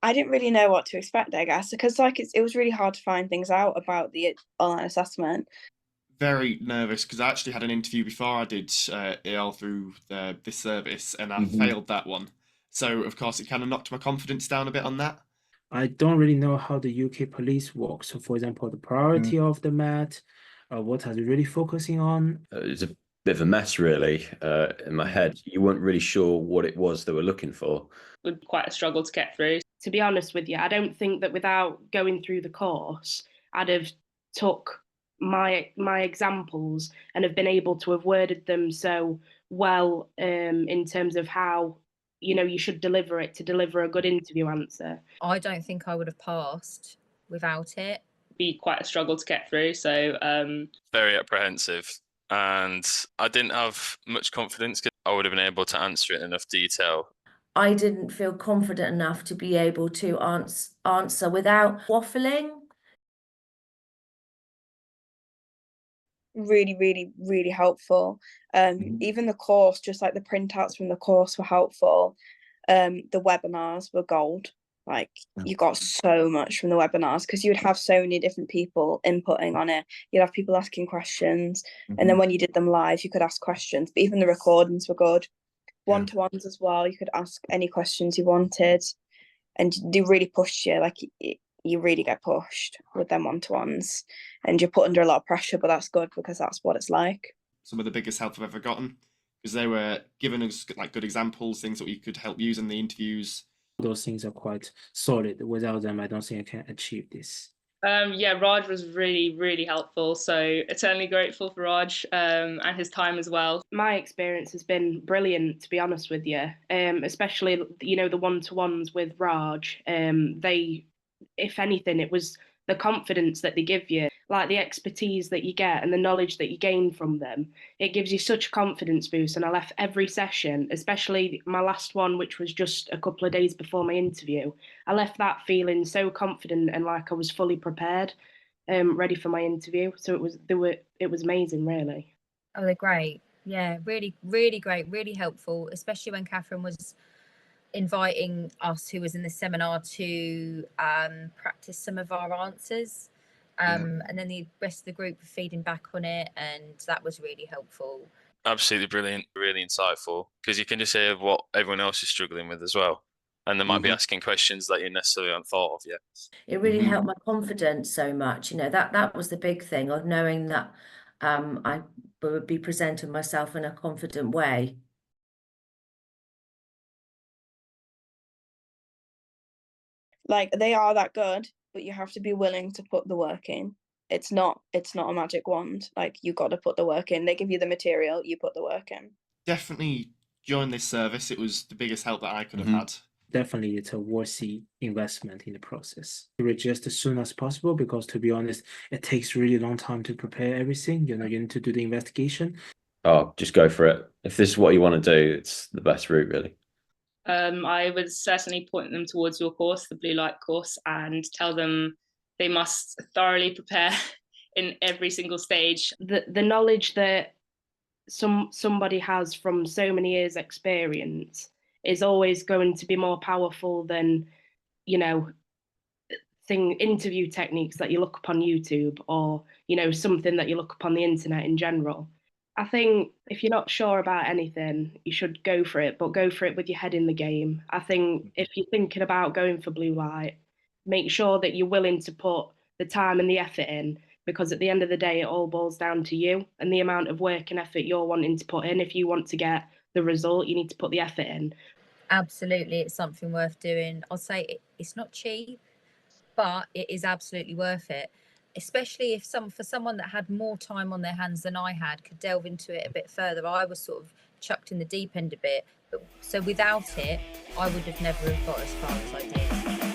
I didn't really know what to expect, I guess, because like it was really hard to find things out about the online assessment. Very nervous because I actually had an interview before I did EL through this service, and I Hmm. failed that one. So of course it kind of knocked my confidence down a bit on that. I don't really know how the UK police work. So, for example, the priority of the mat, what are they really focusing on? It's a bit of a mess, really, in my head. You weren't really sure what it was they were looking for. Would quite a struggle to get through. To be honest with you, I don't think that without going through the course, I'd have took my examples and have been able to have worded them so well in terms of how you should deliver it to deliver a good interview answer. I don't think I would have passed without it. Be quite a struggle to get through. So very apprehensive, and I didn't have much confidence because I would have been able to answer it in enough detail. I didn't feel confident enough to be able to answer without waffling. Really, really, really helpful. Even the course, just like the printouts from the course were helpful. The webinars were gold. Like you got so much from the webinars because you would have so many different people inputting on it. You'd have people asking questions, and then when you did them live, you could ask questions. But even the recordings were good. One-to-ones as well. You could ask any questions you wanted, and they really pushed you. Like you really get pushed with them one-to-ones, and you're put under a lot of pressure. But that's good because that's what it's like. Some of the biggest help I've ever gotten because they were giving us like good examples, things that we could help use in the interviews. Those things are quite solid. Without them, I don't think I can achieve this. Yeah, Raj was really, really helpful. So eternally grateful for Raj and his time as well. My experience has been brilliant, to be honest with you. Especially, the one-to-ones with Raj. They, if anything, it was the confidence that they give you, like the expertise that you get and the knowledge that you gain from them. It gives you such a confidence boost. And I left every session, especially my last one, which was just a couple of days before my interview. I left that feeling so confident and like I was fully prepared, ready for my interview. So it was amazing, really. Oh, they're great. Yeah, really, really great, really helpful, especially when Catherine was inviting us who was in the seminar to practice some of our answers, and then the rest of the group were feeding back on it, and that was really helpful. Absolutely brilliant, really insightful, because you can just hear what everyone else is struggling with as well, and they might be asking questions that you necessarily haven't thought of yet. It really helped my confidence so much. That was the big thing of knowing that I would be presenting myself in a confident way. Like they are that good, but you have to be willing to put the work in. It's not a magic wand. Like you got to put the work in. They give you the material, you put the work in. Definitely during this service, it was the biggest help that I could have had. Definitely, it's a worthy investment in the process. Register as soon as possible because, to be honest, it takes really long time to prepare everything. You need to do the investigation. Oh, just go for it. If this is what you want to do, it's the best route, really. I would certainly point them towards your course, the Bluelight course, and tell them they must thoroughly prepare in every single stage. The knowledge that somebody has from so many years' experience is always going to be more powerful than, interview techniques that you look up on YouTube or, something that you look up on the internet in general. I think if you're not sure about anything, you should go for it, but go for it with your head in the game. I think if you're thinking about going for Bluelight, make sure that you're willing to put the time and the effort in, because at the end of the day, it all boils down to you and the amount of work and effort you're wanting to put in. If you want to get the result, you need to put the effort in. Absolutely, it's something worth doing. I'll say it's not cheap, but it is absolutely worth it. Especially if for someone that had more time on their hands than I had, could delve into it a bit further. I was sort of chucked in the deep end a bit, so without it, I would have never have got as far as I did.